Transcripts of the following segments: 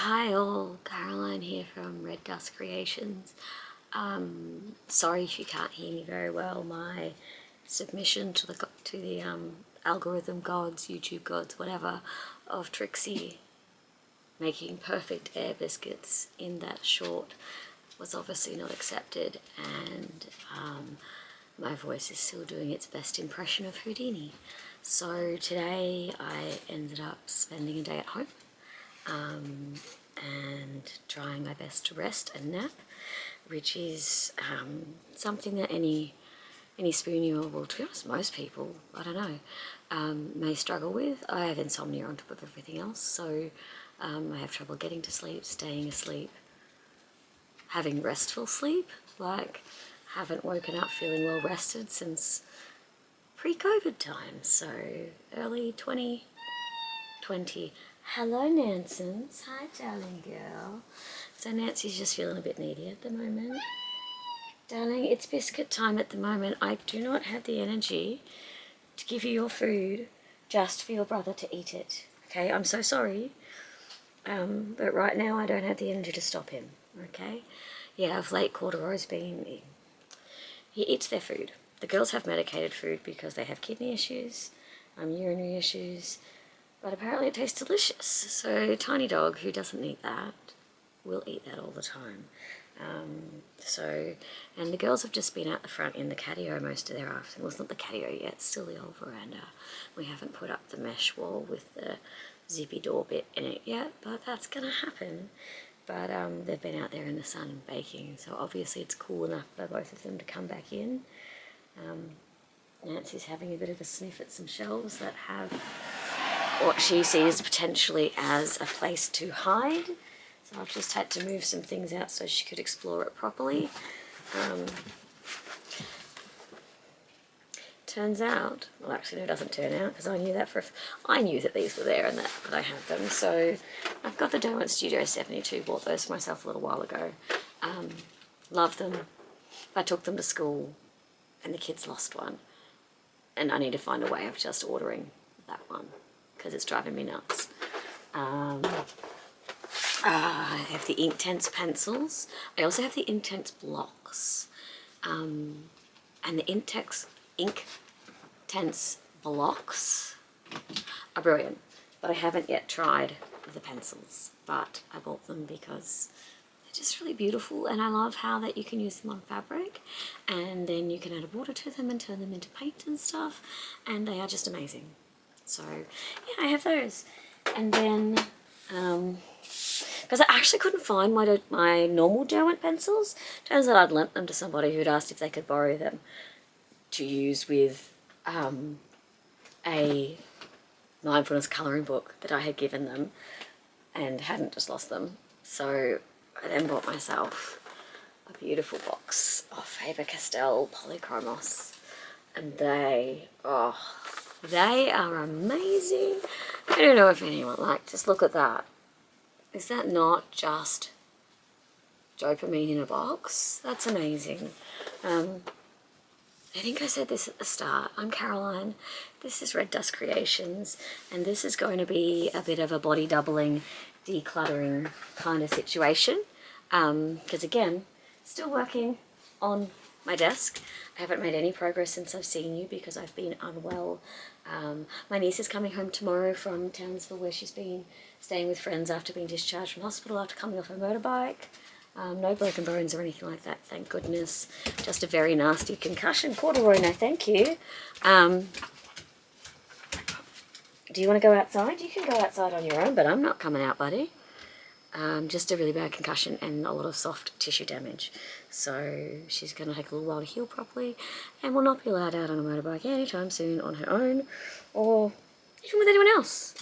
Hi all, Caroline here from Red Dust Creations. Sorry if you can't hear me very well. My submission to the algorithm gods, YouTube gods, whatever, of Trixie making perfect air biscuits in that short was obviously not accepted, and my voice is still doing its best impression of Houdini. So today I ended up spending a day at home and trying my best to rest and nap, which is something that any spooner, well, to be honest, most people, I don't know, may struggle with. I have insomnia on top of everything else, so I have trouble getting to sleep, staying asleep, having restful sleep. Like, haven't woken up feeling well rested since pre-COVID times, so early 2020. Hello, Nansons. Hi, darling girl. So Nancy's just feeling a bit needy at the moment. Darling, it's biscuit time at the moment. I do not have the energy to give you your food just for your brother to eat it. Okay, I'm so sorry. But right now I don't have the energy to stop him. Okay? Yeah, of late Corduroy's been... He eats their food. The girls have medicated food because they have kidney issues, urinary issues, but apparently it tastes delicious. So tiny dog who doesn't eat that will eat that all the time. And the girls have just been out the front in the catio most of their afternoon. Well, it's not the catio yet, it's still the old veranda. We haven't put up the mesh wall with the zippy door bit in it yet, but that's going to happen. But they've been out there in the sun baking, so obviously it's cool enough for both of them to come back in. Nancy's having a bit of a sniff at some shelves that have what she sees potentially as a place to hide. So I've just had to move some things out so she could explore it properly. Turns out, well, actually no, it doesn't turn out, because I knew that I knew that these were there and that I had them. So I've got the Dough Studio 72, bought those for myself a little while ago. Love them. I took them to school and the kids lost one. And I need to find a way of just ordering that one, because it's driving me nuts. I have the Inktense pencils. I also have the Inktense blocks. And the Inktense blocks are brilliant. But I haven't yet tried the pencils. But I bought them because they're just really beautiful, and I love how that you can use them on fabric, and then you can add water to them and turn them into paint and stuff, and they are just amazing. So yeah, I have those. And then because I actually couldn't find my normal Derwent pencils. Turns out I'd lent them to somebody who'd asked if they could borrow them to use with a mindfulness colouring book that I had given them and hadn't just lost them. So I then bought myself a beautiful box of Faber-Castell Polychromos, and they are amazing. I don't know if anyone just look at that. Is that not just dopamine in a box? That's amazing. I think I said this at the start. I'm Caroline. This is Red Dust Creations, and this is going to be a bit of a body doubling, decluttering kind of situation. Because again, still working on my desk. I haven't made any progress since I've seen you because I've been unwell. My niece is coming home tomorrow from Townsville, where she's been staying with friends after being discharged from hospital after coming off her motorbike. No broken bones or anything like that, thank goodness. Just a very nasty concussion. Corduroy, no thank you. Do you want to go outside? You can go outside on your own, but I'm not coming out, buddy. Just a really bad concussion and a lot of soft tissue damage. So she's going to take a little while to heal properly, and will not be allowed out on a motorbike anytime soon on her own, or even with anyone else.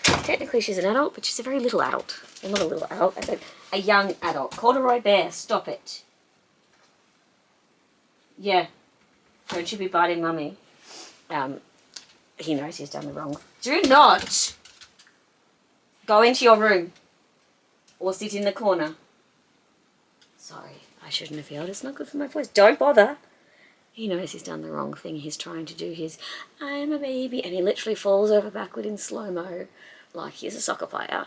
Technically she's an adult, but she's a very little adult. Well, not a little adult, I said a young adult. Corduroy bear, stop it. Yeah. Don't you be biting mummy. He knows he's done the wrong. Do not go into your room or sit in the corner. Sorry, I shouldn't have yelled. It's not good for my voice. Don't bother. He knows he's done the wrong thing. He's trying to do his I'm a baby, and he literally falls over backward in slow-mo like he's a soccer player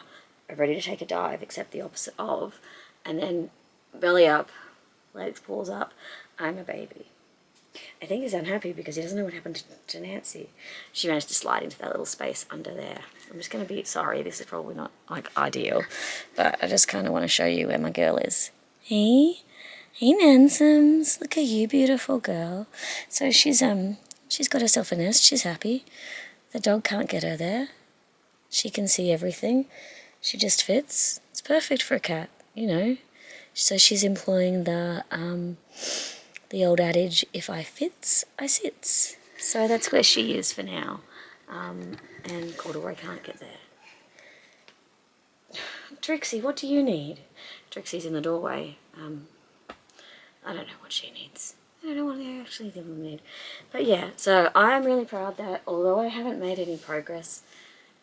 are ready to take a dive, except the opposite of, and then belly up, legs, paws up, I'm a baby. I think he's unhappy because he doesn't know what happened to Nancy. She managed to slide into that little space under there. I'm just going to be sorry, this is probably not like ideal, but I just kind of want to show you where my girl is. Hey Nansems, look at you, beautiful girl. So she's got herself a nest, she's happy. The dog can't get her there. She can see everything. She just fits. It's perfect for a cat, you know. So she's employing the old adage, if I fits, I sits. So that's where she is for now. And Corduroy can't get there. Trixie, what do you need? Trixie's in the doorway. I don't know what she needs. I don't know what they actually need. But yeah, so I'm really proud that although I haven't made any progress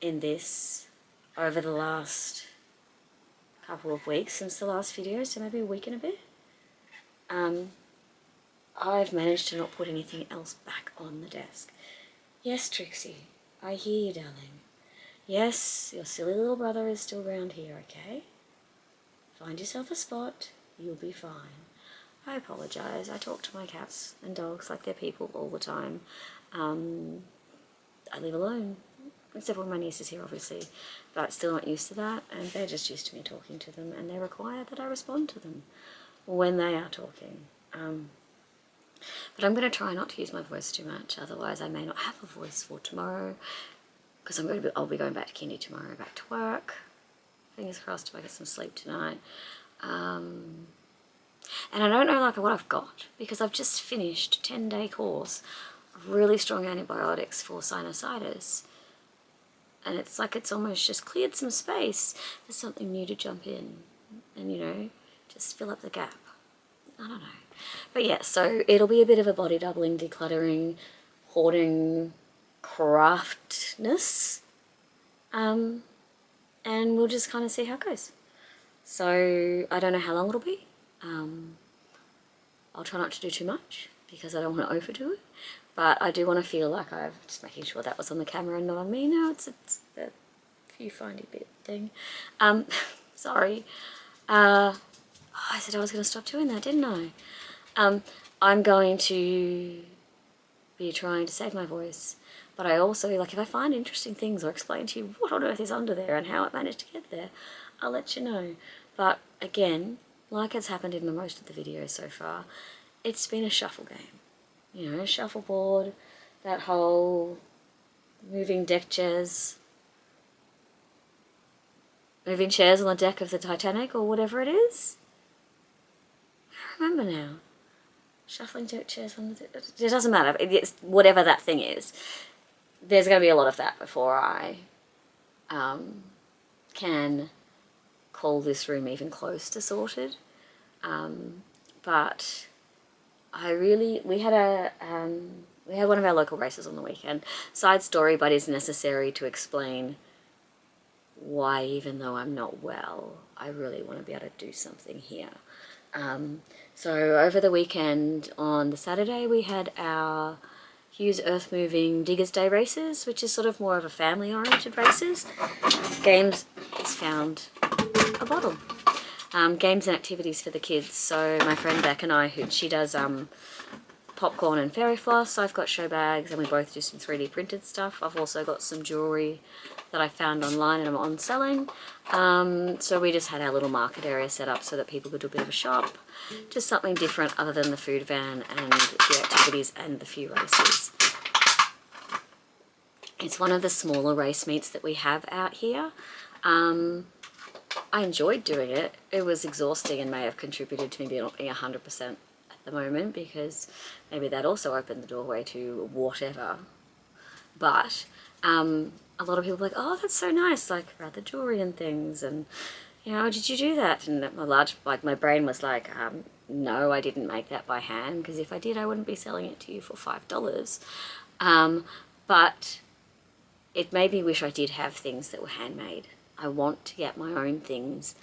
in this over the last couple of weeks since the last video, so maybe a week and a bit, I've managed to not put anything else back on the desk. Yes, Trixie, I hear you, darling. Yes, your silly little brother is still around here, okay? Find yourself a spot, you'll be fine. I apologise, I talk to my cats and dogs like they're people all the time. I live alone, except for my niece is here obviously, but still not used to that, and they're just used to me talking to them, and they require that I respond to them when they are talking. But I'm going to try not to use my voice too much, otherwise I may not have a voice for tomorrow, because I'll be going back to kindy tomorrow, back to work. Fingers crossed if I get some sleep tonight. And I don't know like what I've got, because I've just finished a 10-day course of really strong antibiotics for sinusitis. And it's like it's almost just cleared some space for something new to jump in and, you know, just fill up the gap. I don't know. But yeah, so it'll be a bit of a body doubling, decluttering, hoarding, craftness. And we'll just kind of see how it goes. So I don't know how long it'll be. I'll try not to do too much because I don't want to overdo it, but I do want to feel like I'm just making sure that was on the camera and not on me. No, it's the viewfindy bit thing. Sorry. I said I was going to stop doing that, didn't I? I'm going to be trying to save my voice, but I also, like, if I find interesting things or explain to you what on earth is under there and how it managed to get there, I'll let you know. But again, like it's happened in most of the videos so far, it's been a shuffle game. You know, shuffleboard, that whole moving chairs on the deck of the Titanic or whatever it is. I remember now. Shuffling deck chairs on the... It doesn't matter. It's whatever that thing is. There's going to be a lot of that before I can call this room even close to sorted. But we had one of our local races on the weekend. Side story, but is necessary to explain why, even though I'm not well, I really want to be able to do something here. So over the weekend, on the Saturday, we had our Hughes Earth Moving Diggers Day races, which is sort of more of a family-oriented races. Games is found a bottle. Games and activities for the kids. So my friend Beck and I, she does popcorn and fairy floss. I've got show bags, and we both do some 3D printed stuff. I've also got some jewellery that I found online and I'm on selling. So we just had our little market area set up so that people could do a bit of a shop. Just something different other than the food van and the activities and the few races. It's one of the smaller race meets that we have out here. I enjoyed doing it. It was exhausting and may have contributed to me not being 100% at the moment, because maybe that also opened the doorway to whatever. But a lot of people are like, oh, that's so nice, like about the jewellery and things, and you know, did you do that? And my brain was like, no, I didn't make that by hand, because if I did, I wouldn't be selling it to you for $5. But it made me wish I did have things that were handmade. I want to get my own things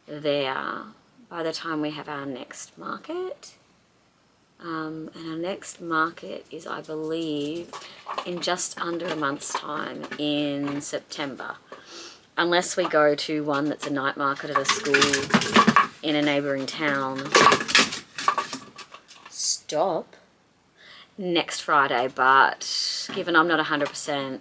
there by the time we have our next market. And our next market is, I believe, in just under a month's time in September. unless we go to one that's a night market at a school in a neighbouring town, stop next Friday. But given I'm not 100%,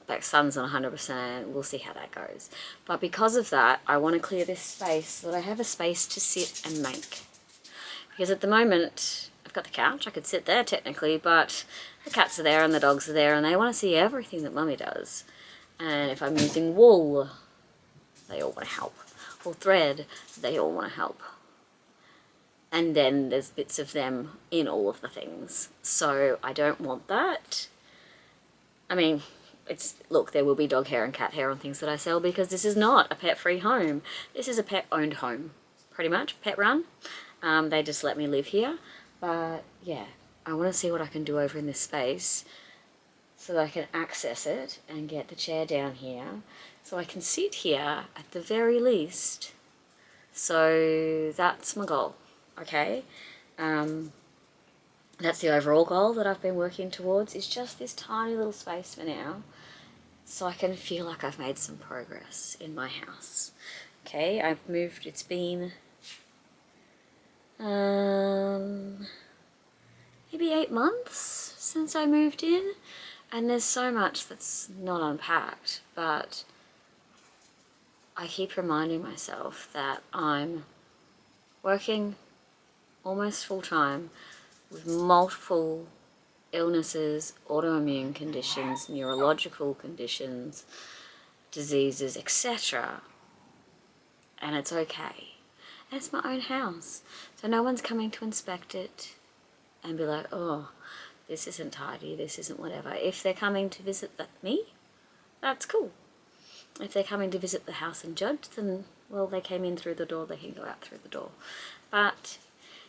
like sun's not 100%, we'll see how that goes. But because of that, I want to clear this space so that I have a space to sit and make. Because at the moment, I've got the couch, I could sit there technically, but the cats are there and the dogs are there and they want to see everything that Mummy does. And if I'm using wool, they all want to help. Or thread, they all want to help. And then there's bits of them in all of the things. So I don't want that. I mean, look, there will be dog hair and cat hair on things that I sell because this is not a pet-free home. This is a pet-owned home, pretty much, pet-run. They just let me live here. But yeah, I want to see what I can do over in this space so that I can access it and get the chair down here so I can sit here at the very least. So that's my goal, okay? That's the overall goal that I've been working towards, is just this tiny little space for now, so I can feel like I've made some progress in my house. Okay, I've moved, it's been maybe 8 months since I moved in, and there's so much that's not unpacked, but I keep reminding myself that I'm working almost full-time with multiple illnesses, autoimmune conditions, neurological conditions, diseases, etc. And it's okay. And it's my own house. So no one's coming to inspect it and be like, oh, this isn't tidy, this isn't whatever. If they're coming to visit me, that's cool. If they're coming to visit the house and judge, then, well, they came in through the door, they can go out through the door. But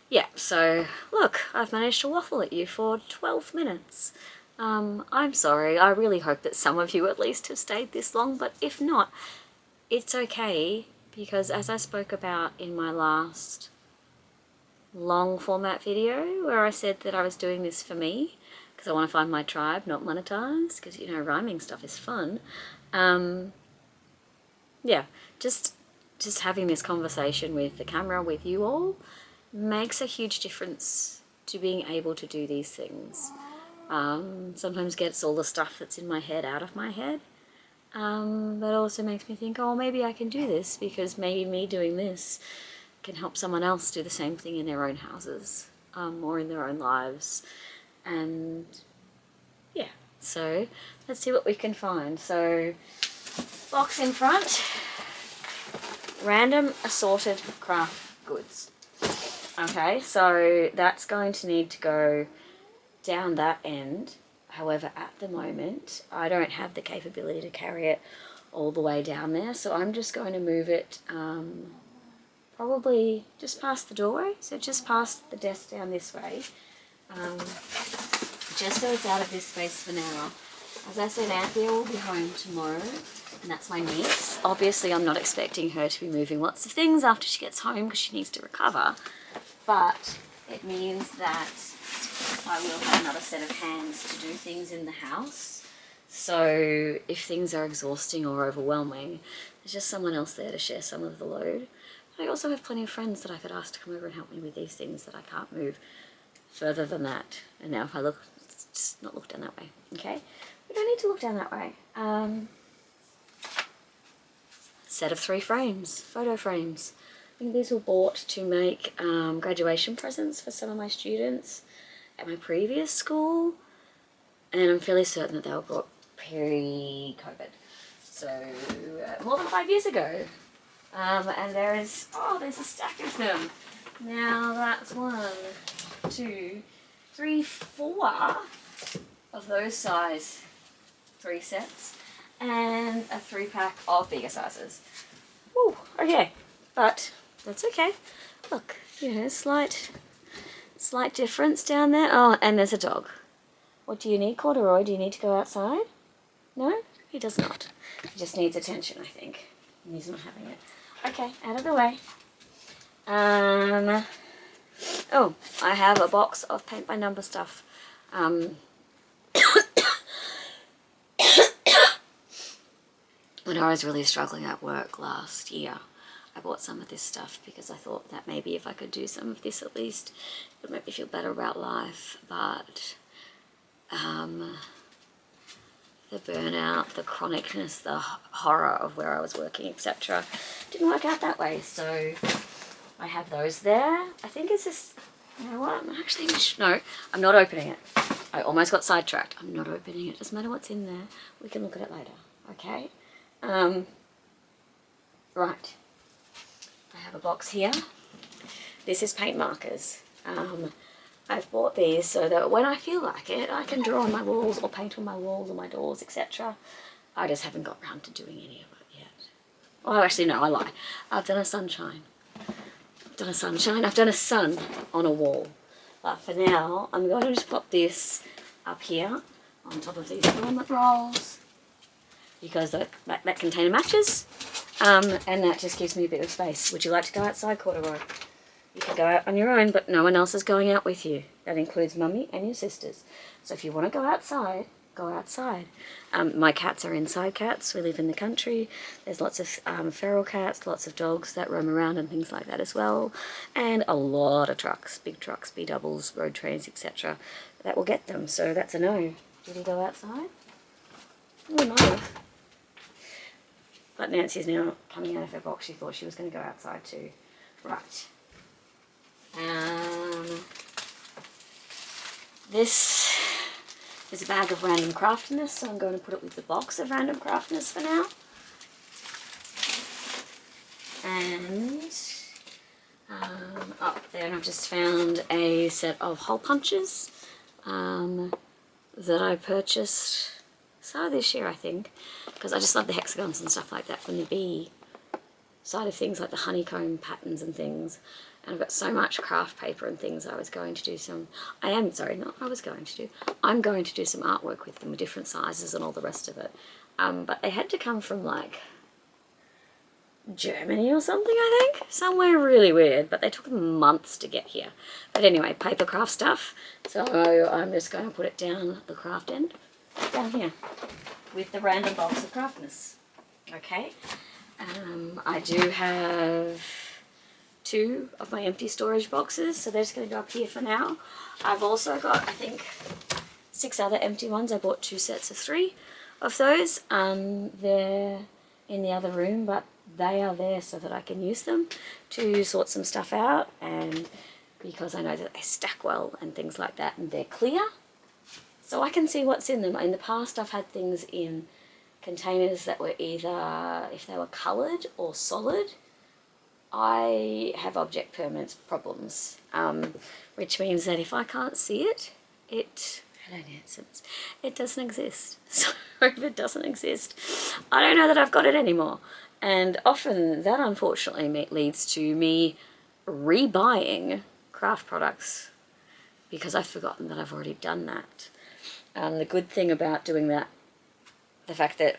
yeah, so look, I've managed to waffle at you for 12 minutes. I'm sorry, I really hope that some of you at least have stayed this long, but if not, it's okay, because as I spoke about in my last long format video where I said that I was doing this for me, because I want to find my tribe, not monetize, because, you know, rhyming stuff is fun. Yeah, just having this conversation with the camera with you all makes a huge difference to being able to do these things. Sometimes gets all the stuff that's in my head out of my head, but also makes me think, oh, maybe I can do this, because maybe me doing this can help someone else do the same thing in their own houses, or in their own lives. And yeah, so let's see what we can find. So box in front, random assorted craft goods. Okay, so that's going to need to go down that end. However, at the moment, I don't have the capability to carry it all the way down there, so I'm just going to move it probably just past the doorway, so just past the desk down this way, just so it's out of this space for now. As I said, Anthea will be home tomorrow, and that's my niece. Obviously, I'm not expecting her to be moving lots of things after she gets home because she needs to recover, but it means that I will have another set of hands to do things in the house. So if things are exhausting or overwhelming, there's just someone else there to share some of the load. But I also have plenty of friends that I could ask to come over and help me with these things that I can't move further than that. And now if I look, just not look down that way, okay? We don't need to look down that way. Set of 3 frames, photo frames. I think these were bought to make graduation presents for some of my students at my previous school, and I'm fairly certain that they were bought pre-COVID, so more than 5 years ago. And there's a stack of them. Now that's 1, 2, 3, 4 of those size 3 sets, and a 3-pack of bigger sizes. Woo, okay, but that's okay. Look, you know, slight difference down there. Oh, and there's a dog. What do you need, Corduroy? Do you need to go outside? No? He does not. He just needs attention, I think. And he's not having it. Okay, out of the way. Oh, I have a box of paint by number stuff. when I was really struggling at work last year, I bought some of this stuff because I thought that maybe if I could do some of this at least, it would make me feel better about life. But the burnout, the chronicness, the horror of where I was working, etc., didn't work out that way. So I have those there. I think it's this, you know what, I'm actually, no, I'm not opening it. I almost got sidetracked. I'm not opening it. Doesn't matter what's in there. We can look at it later, okay? Right. I have a box here. This is paint markers. I've bought these so that when I feel like it, I can draw on my walls or paint on my walls or my doors, etc. I just haven't got around to doing any of it yet. Oh, actually, no, I lie. I've done a sunshine. I've done a sunshine. I've done a sun on a wall. But for now, I'm going to just pop this up here on top of these filament rolls because that container matches, and that just gives me a bit of space. Would you like to go outside, Corduroy? You can go out on your own, but no one else is going out with you. That includes Mummy and your sisters. So if you want to go outside, go outside. My cats are inside cats. We live in the country. There's lots of feral cats, lots of dogs that roam around and things like that as well. And a lot of trucks, big trucks, B-doubles, road trains, etc. that will get them. So that's a no. Did he go outside? We might have. But Nancy's now coming out of her box. She thought she was going to go outside too. Right. This is a bag of random craftiness, so I'm going to put it with the box of random craftiness for now. And up there I've just found a set of hole punches that I purchased this year, I think, because I just love the hexagons and stuff like that from the bee side of things, like the honeycomb patterns and things. And I've got so much craft paper and things. I'm going to do some artwork with them with different sizes and all the rest of it. But they had to come from like Germany or something, I think. Somewhere really weird, but they took months to get here. But anyway, paper craft stuff. So I'm just going to put it down the craft end, down here, with the random box of craftness. Okay. I do have 2 of my empty storage boxes, so they're just going to go up here for now. I've also got, I think, 6 other empty ones. I bought 2 sets of 3 of those. They're in the other room, but they are there so that I can use them to sort some stuff out, and because I know that they stack well and things like that, and they're clear, so I can see what's in them. In the past, I've had things in containers that were either, if they were coloured or solid. I have object permanence problems, which means that if I can't see it, it doesn't exist. So if it doesn't exist, I don't know that I've got it anymore. And often that unfortunately leads to me rebuying craft products because I've forgotten that I've already done that. The good thing about doing that, the fact that,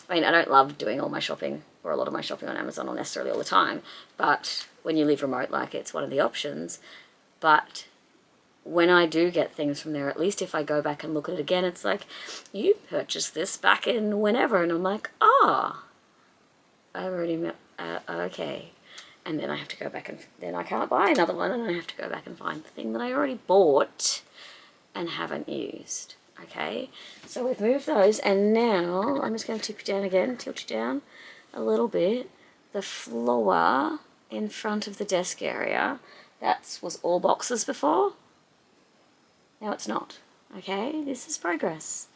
I mean, I don't love doing all my shopping or a lot of my shopping on Amazon or necessarily all the time, but when you live remote, like, it's one of the options. But when I do get things from there, at least if I go back and look at it again, it's like, you purchased this back in whenever, and I'm like, I've already okay. And then I have to go back and then I can't buy another one, and I have to go back and find the thing that I already bought and haven't used. Okay, so we've moved those, and now I'm just going to tip you down again, tilt you down a little bit. The floor in front of the desk area, that was all boxes before. Now it's not. Okay, this is progress.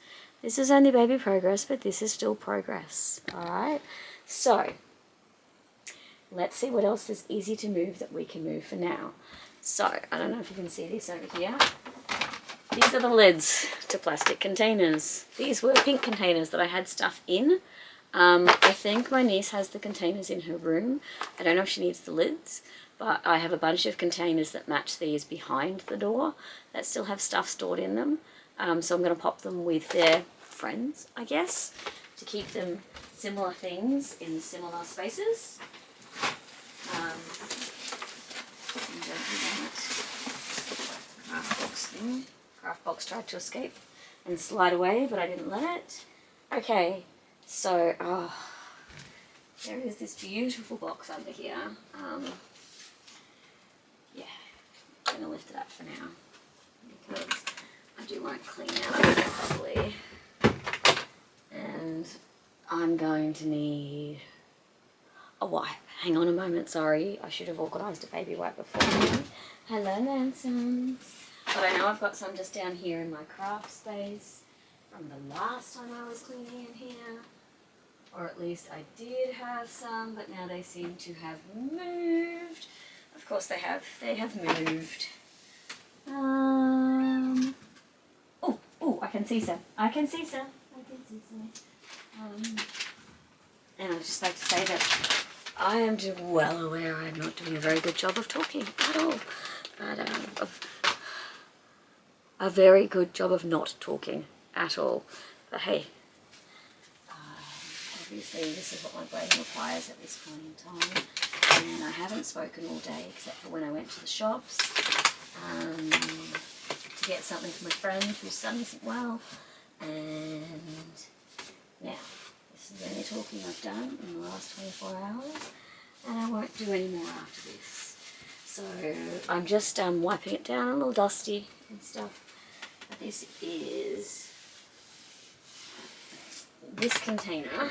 This is only baby progress, but this is still progress. Alright, so let's see what else is easy to move that we can move for now. So, I don't know if you can see this over here. These are the lids to plastic containers. These were pink containers that I had stuff in. I think my niece has the containers in her room. I don't know if she needs the lids, but I have a bunch of containers that match these behind the door that still have stuff stored in them. So I'm going to pop them with their friends, I guess, to keep them similar things in similar spaces. Craft box thing. Craft box tried to escape and slide away, but I didn't let it. Okay, So, there is this beautiful box under here. Yeah, I'm going to lift it up for now because I do want to clean out of it properly. And I'm going to need a wipe. Hang on a moment, sorry. I should have organised a baby wipe beforehand. Hello, Lansons. But I know I've got some just down here in my craft space from the last time I was cleaning in here. Or at least I did have some, but now they seem to have moved. Of course they have. They have moved. Oh, I can see some. I can see some. And I'd just like to say that I am well aware I'm not doing a very good job of talking at all. But a very good job of not talking at all. But hey, obviously this is what my brain requires at this point in time. And I haven't spoken all day except for when I went to the shops to get something for my friend whose son isn't well. And now, this is the only talking I've done in the last 24 hours, and I won't do any more after this. So I'm just wiping it down, a little dusty and stuff. But this container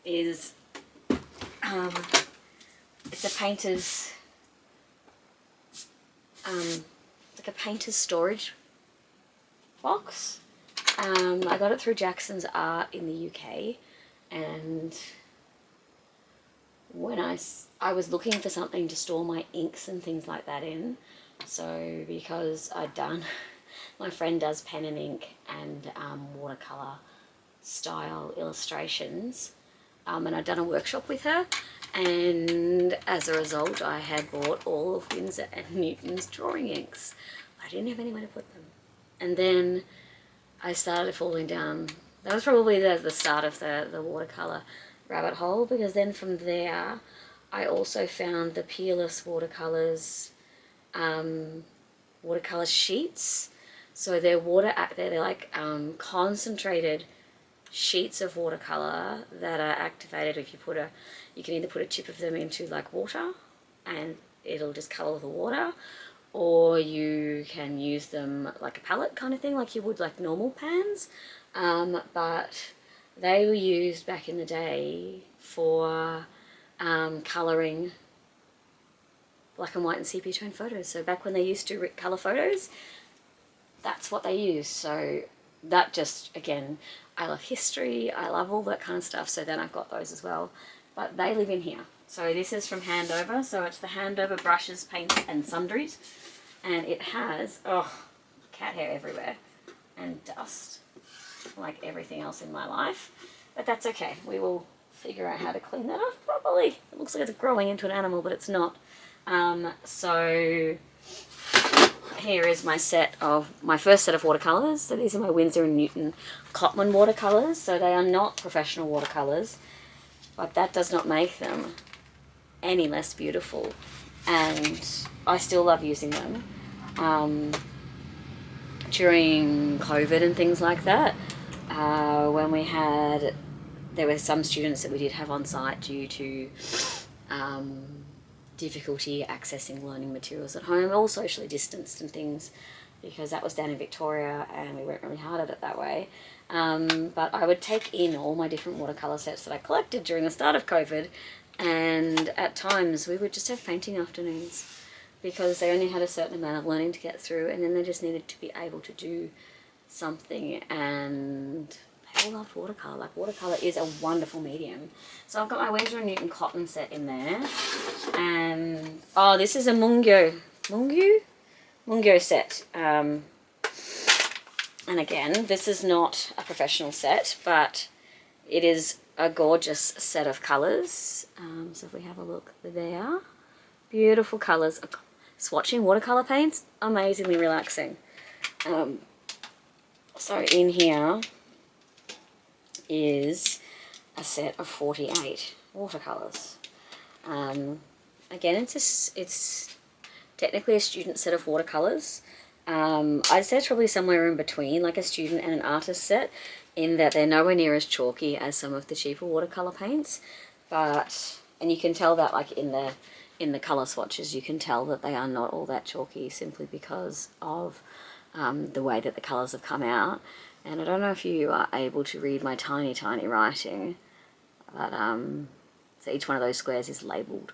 is, it's a painter's, like a painter's storage box. I got it through Jackson's Art in the UK, and when I was looking for something to store my inks and things like that in, so because my friend does pen and ink and watercolour style illustrations, and I'd done a workshop with her, and as a result I had bought all of Winsor and Newton's drawing inks. I didn't have anywhere to put them, and then I started falling down. That was probably the start of the watercolour rabbit hole, because then from there I also found the peerless watercolours, watercolour sheets. So they're like concentrated sheets of watercolour that are activated if you can either put a chip of them into like water and it'll just colour the water, or you can use them like a palette kind of thing, like you would like normal pans. But they were used back in the day for colouring black and white and sepia tone photos. So back when they used to colour photos, that's what they used. So that just, again, I love history, I love all that kind of stuff, so then I've got those as well. But they live in here. So this is from Handover, so it's the Handover brushes, paints and sundries. And it has, cat hair everywhere and dust, like everything else in my life. But that's okay, we will figure out how to clean that off properly. It looks like it's growing into an animal, but it's not. So here is my first set of watercolours. So these are my Winsor and Newton Cotman watercolours. So they are not professional watercolours, but that does not make them any less beautiful. And I still love using them. During COVID and things like that, when there were some students that we did have on site due to difficulty accessing learning materials at home, all socially distanced and things, because that was down in Victoria and we weren't really hard at it that way. But I would take in all my different watercolour sets that I collected during the start of COVID, and at times we would just have painting afternoons because they only had a certain amount of learning to get through, and then they just needed to be able to do something, and they all loved watercolour. Like, watercolour is a wonderful medium. So I've got my Winsor & Newton cotton set in there, and this is a Mungyo set. And again, this is not a professional set, but it is a gorgeous set of colours. So if we have a look there, beautiful colours. Swatching watercolour paints, amazingly relaxing. So in here is a set of 48 watercolours. Again, it's technically a student set of watercolours. I'd say it's probably somewhere in between, like a student and an artist set, in that they're nowhere near as chalky as some of the cheaper watercolor paints, and you can tell that like in the color swatches, you can tell that they are not all that chalky simply because of the way that the colors have come out. And I don't know if you are able to read my tiny writing, but so each one of those squares is labeled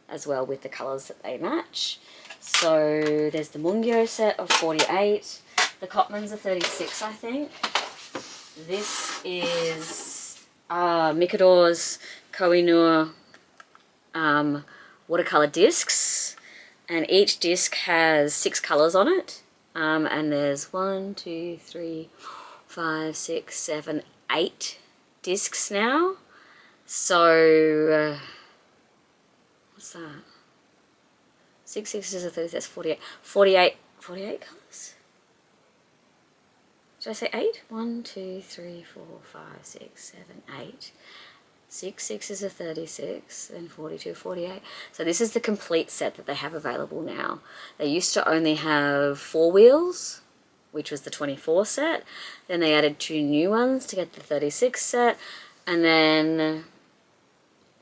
as well with the colors that they match. So there's the Mungyo set of 48. The Cotmans are 36, I think. This is Mikador's Koh-i-Noor watercolor discs, and each disc has 6 colors on it. And there's 1, 2, 3, 5, 6, 7, 8 discs now. So what's that? 6 sixes are 30, that's 48. 48 colours? Did I say 8? 1, 2, 3, 4, 5, 6, 7, 8. 6 sixes are 36, then 42, 48. So this is the complete set that they have available now. They used to only have 4 wheels, which was the 24 set. Then they added 2 new ones to get the 36 set. And then,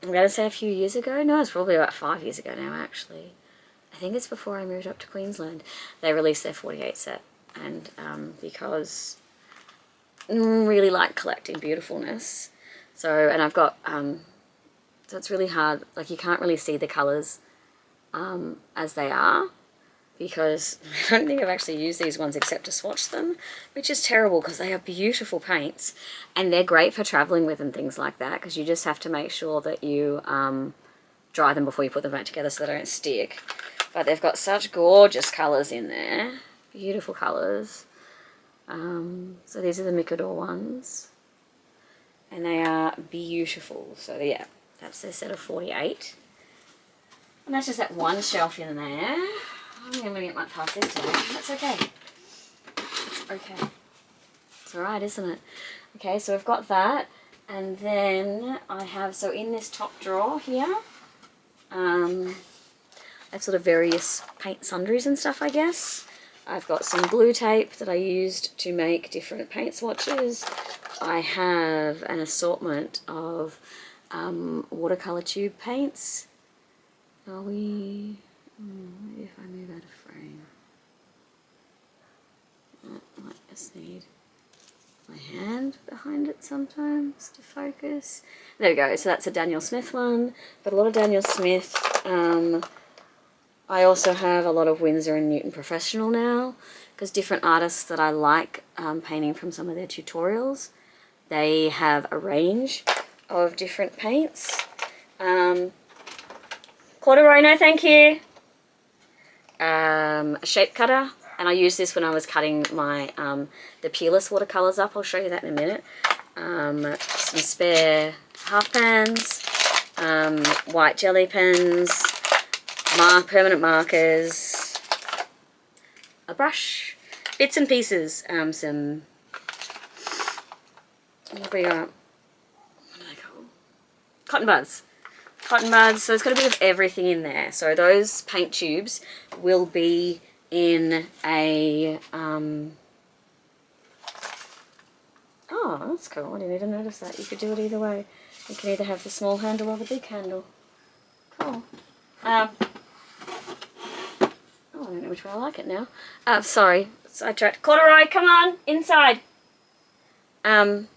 I'm going to say a few years ago. No, it's probably about 5 years ago now, actually. I think it's before I moved up to Queensland. They released their 48 set. And because I really like collecting beautifulness. So, and I've got, so it's really hard, like you can't really see the colours as they are, because I don't think I've actually used these ones except to swatch them, which is terrible because they are beautiful paints and they're great for travelling with and things like that, because you just have to make sure that you dry them before you put them back together so they don't stick. But they've got such gorgeous colours in there, beautiful colours. So these are the Mikador ones. And they are beautiful. So yeah, that's their set of 48. And that's just that one shelf in there. I'm going to get my past this today. That's okay. It's okay. It's alright, isn't it? Okay, so we've got that. And then I have, so in this top drawer here, I have sort of various paint sundries and stuff, I guess. I've got some glue tape that I used to make different paint swatches. I have an assortment of watercolor tube paints. Are we... maybe if I move out of frame. I might just need my hand behind it sometimes to focus. There we go. So that's a Daniel Smith one. But a lot of Daniel Smith. I also have a lot of Winsor & Newton Professional now, because different artists that I like painting from some of their tutorials, they have a range of different paints. Corduroy, no thank you. A shape cutter, and I used this when I was cutting my the Peerless watercolors up. I'll show you that in a minute. Some spare half pans, white jelly pens, permanent markers, a brush, bits and pieces, some, what we got? What are they called? Cotton buds. Cotton buds, so it's got a bit of everything in there. So those paint tubes will be in a, oh, that's cool. I didn't even notice that. You could do it either way. You can either have the small handle or the big handle. Cool. Oh, I don't know which way I like it now. Sorry, sidetracked. Corduroy, come on, inside. And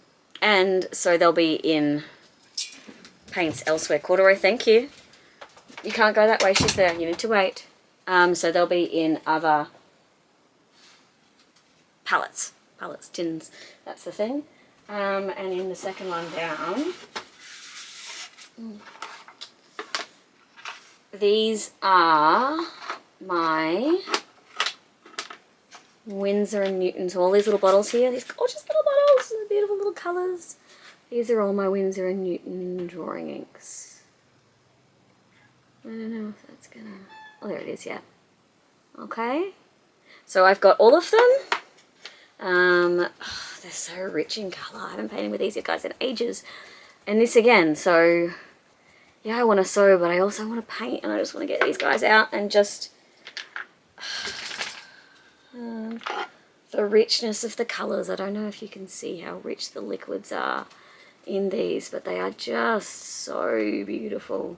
so they'll be in paints elsewhere. Corduroy, thank you. You can't go that way, she's there. You need to wait. So they'll be in other pallets, tins. That's the thing. And in the second one down, these are my Winsor & Newton. So all these little bottles here, these gorgeous little bottles and the beautiful little colours. These are all my Winsor & Newton drawing inks. I don't know if that's gonna... oh, there it is, yeah. Okay. So I've got all of them. They're so rich in colour. I haven't painted with these guys in ages. And this again, so... yeah, I want to sew, but I also want to paint, and I just want to get these guys out and just throw the richness of the colours. I don't know if you can see how rich the liquids are in these, but they are just so beautiful.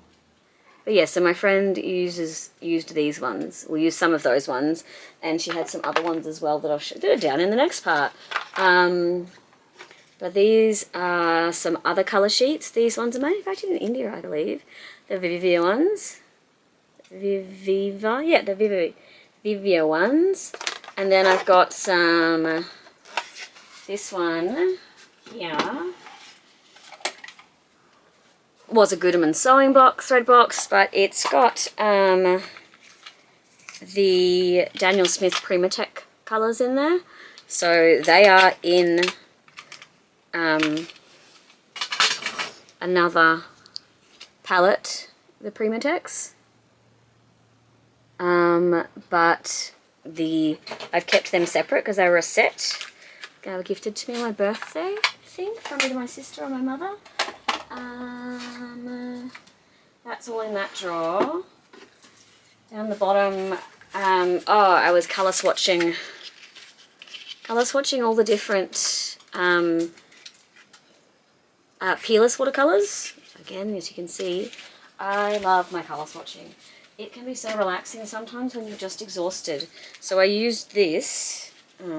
But yeah, so my friend used these ones. We'll use some of those ones, and she had some other ones as well that I'll show down in the next part. But these are some other colour sheets. These ones are manufactured in India, I believe. The Vivia ones. Viva, yeah, the Vivia ones. And then I've got some, this one here was a Gooderman sewing box, thread box, but it's got the Daniel Smith Primatech colours in there. So they are in another palette, the Primatechs. But I've kept them separate because they were a set. They were gifted to me on my birthday, I think, from either my sister or my mother. That's all in that drawer. Down the bottom, I was colour swatching all the different peerless watercolours. Again, as you can see, I love my colour swatching. It can be so relaxing sometimes when you're just exhausted. So I used this.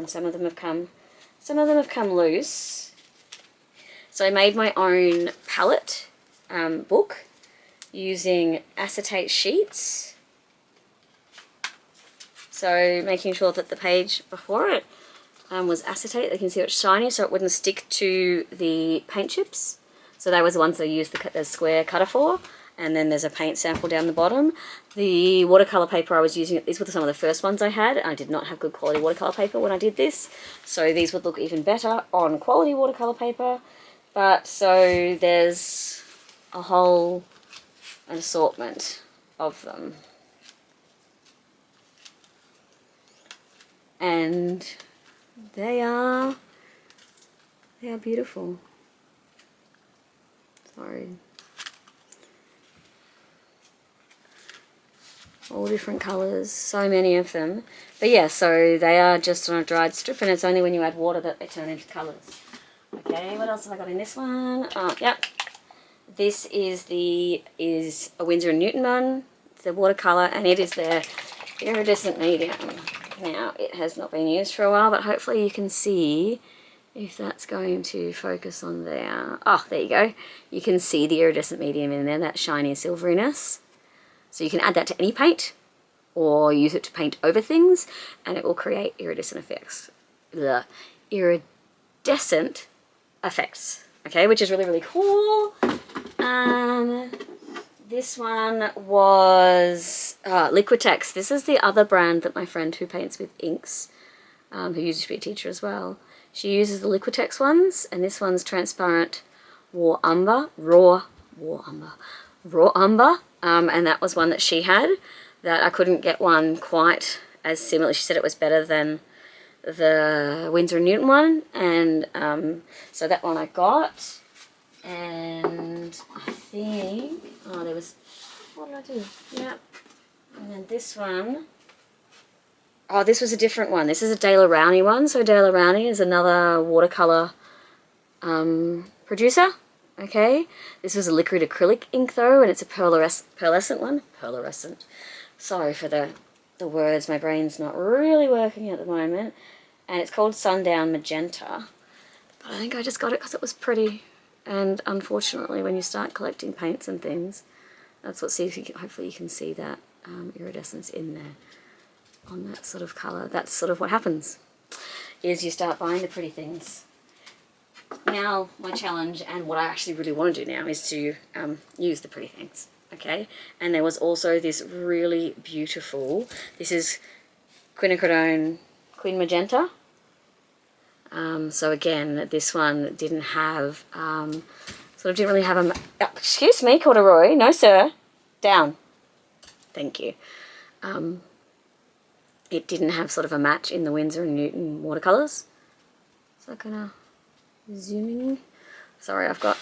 Some of them have come loose. So I made my own palette book using acetate sheets. So making sure that the page before it was acetate. You can see it's shiny so it wouldn't stick to the paint chips. So that was the ones that I used the square cutter for. And then there's a paint sample down the bottom. The watercolour paper I was using, these were some of the first ones I had. I did not have good quality watercolour paper when I did this. So these would look even better on quality watercolour paper. But so there's a whole assortment of them. And they are beautiful. Sorry. All different colours, so many of them. But yeah, so they are just on a dried strip, and it's only when you add water that they turn into colours. Okay, what else have I got in this one? Oh, yep. This is a Winsor & Newton one. It's the watercolour, and it is their iridescent medium. Now, it has not been used for a while, but hopefully you can see if that's going to focus on there. Oh, there you go. You can see the iridescent medium in there, that shiny silveriness. So you can add that to any paint or use it to paint over things and it will create iridescent effects. The iridescent effects, okay, which is really, really cool. This one was Liquitex. This is the other brand that my friend who paints with inks, who used to be a teacher as well, she uses the Liquitex ones, and this one's transparent raw umber, and that was one that she had, that I couldn't get one quite as similar. She said it was better than the Winsor & Newton one, and so that one I got. And I think, what did I do? Yeah. And then this one, this was a different one. This is a Dale Rowney one. So Dale Rowney is another watercolour producer. Okay, this was a liquid acrylic ink though, and it's a pearlescent one. Pearlescent. Sorry for the words, my brain's not really working at the moment. And it's called Sundown Magenta. But I think I just got it because it was pretty. And unfortunately, when you start collecting paints and things, that's what, hopefully you can see that iridescence in there on that sort of colour. That's sort of what happens, is you start buying the pretty things. Now, my challenge, and what I actually really want to do now, is to use the pretty things, okay? And there was also this really beautiful, this is quinacridone Queen Magenta. So again, this one didn't have, didn't really have a, excuse me, corduroy, no sir, down, thank you. It didn't have sort of a match in the Winsor & Newton watercolours. So I'm gonna zoom in. Sorry, I've got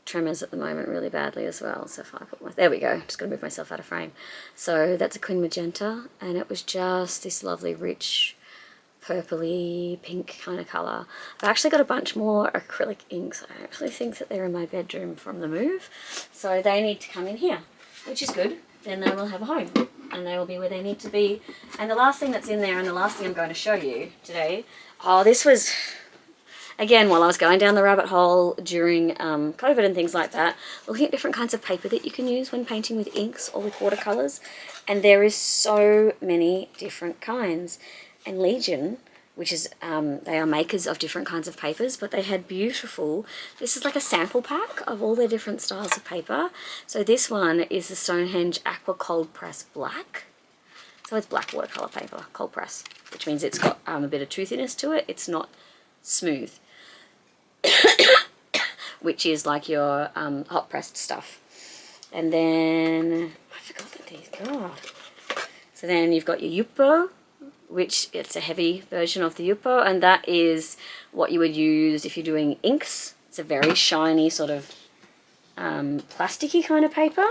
tremors at the moment really badly as well. So if I put there we go, just gonna move myself out of frame. So that's a Queen Magenta, and it was just this lovely rich purpley pink kind of colour. I've actually got a bunch more acrylic inks. I actually think that they're in my bedroom from the move, so they need to come in here, which is good. Then they will have a home and they will be where they need to be. And the last thing that's in there, and the last thing I'm going to show you today, oh, this was, again, while I was going down the rabbit hole during COVID and things like that, looking at different kinds of paper that you can use when painting with inks or with watercolours. And there is so many different kinds. And Legion, which is, they are makers of different kinds of papers, but they had beautiful, this is like a sample pack of all their different styles of paper. So this one is the Stonehenge Aqua Cold Press Black. So it's black watercolour paper, cold press, which means it's got a bit of toothiness to it. It's not smooth, which is like your hot pressed stuff. And then, I forgot that these, God. So then you've got your Yupo, which it's a heavy version of the Yupo, and that is what you would use if you're doing inks. It's a very shiny sort of plasticky kind of paper.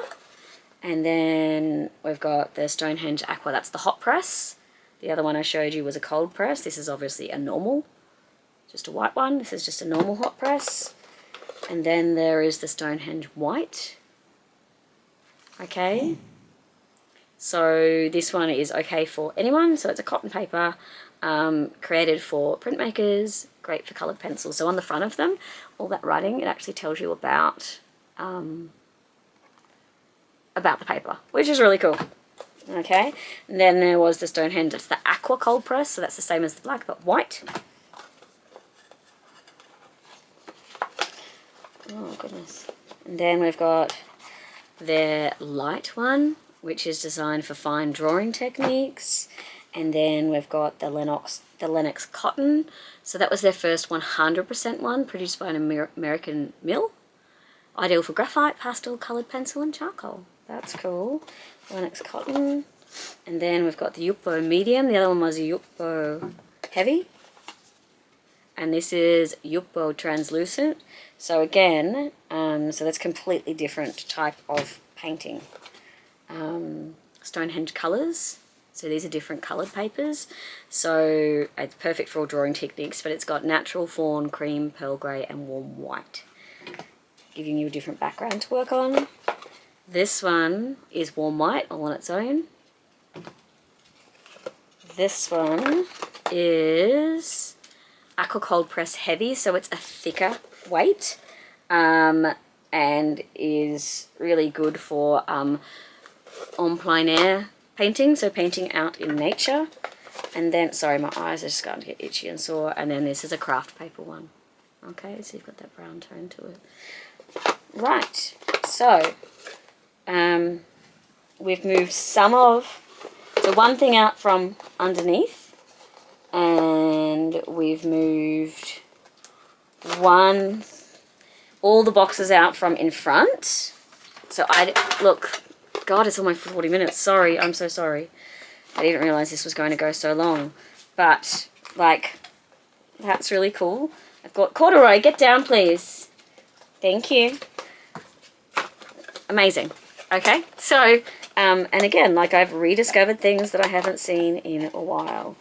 And then we've got the Stonehenge Aqua, that's the hot press. The other one I showed you was a cold press. This is obviously a normal, just a white one. This is just a normal hot press. And then there is the Stonehenge White. Okay. So this one is okay for anyone. So it's a cotton paper, created for printmakers, great for coloured pencils. So on the front of them, all that writing, it actually tells you about the paper, which is really cool. Okay, and then there was the Stonehenge, it's the Aqua Cold Press, so that's the same as the black, but white. Oh goodness. And then we've got their light one, which is designed for fine drawing techniques. And then we've got the Lenox Cotton. So that was their first 100% one, produced by an American mill. Ideal for graphite, pastel, coloured pencil and charcoal. That's cool. Lenox Cotton. And then we've got the Yupo Medium. The other one was a Yupo Heavy. And this is Yupo Translucent. So again, so that's completely different type of painting. Stonehenge colours. So these are different coloured papers. So it's perfect for all drawing techniques, but it's got natural fawn, cream, pearl grey and warm white, giving you a different background to work on. This one is warm white all on its own. This one is Aqua Cold Press Heavy, so it's a thicker weight and is really good for en plein air painting, so painting out in nature. And then, sorry, my eyes are just starting to get itchy and sore. And then this is a craft paper one. Okay, so you've got that brown tone to it. Right, so we've moved so one thing out from underneath, and we've moved all the boxes out from in front. So look, God, it's almost 40 minutes. Sorry, I'm so sorry. I didn't realise this was going to go so long. But, like, that's really cool. I've got corduroy, get down please. Thank you. Amazing. Okay, so, and again, like, I've rediscovered things that I haven't seen in a while.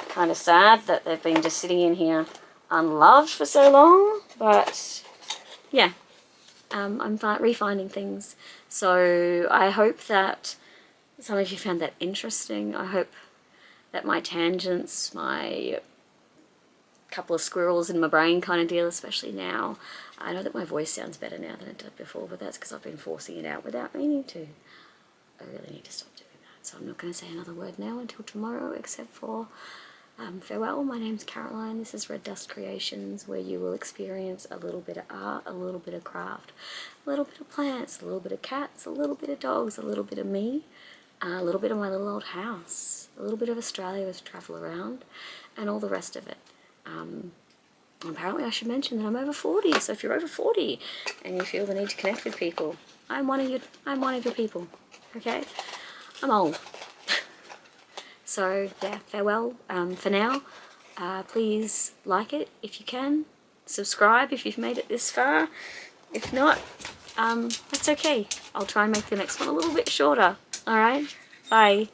Kind of sad that they've been just sitting in here unloved for so long, but yeah, I'm refinding things. So I hope that some of you found that interesting. I hope that my tangents, my couple of squirrels in my brain kind of deal, especially now. I know that my voice sounds better now than it did before, but that's because I've been forcing it out without meaning to. I really need to stop doing that. So I'm not going to say another word now until tomorrow, except for farewell. My name's Caroline. This is Red Dust Creations, where you will experience a little bit of art, a little bit of craft, a little bit of plants, a little bit of cats, a little bit of dogs, a little bit of me, a little bit of my little old house, a little bit of Australia as travel around, and all the rest of it. Apparently I should mention that I'm over 40, so if you're over 40 and you feel the need to connect with people, I'm one of your people, okay? I'm old. So yeah, farewell for now. Please like it if you can, subscribe if you've made it this far. If not, that's okay. I'll try and make the next one a little bit shorter. Alright, bye.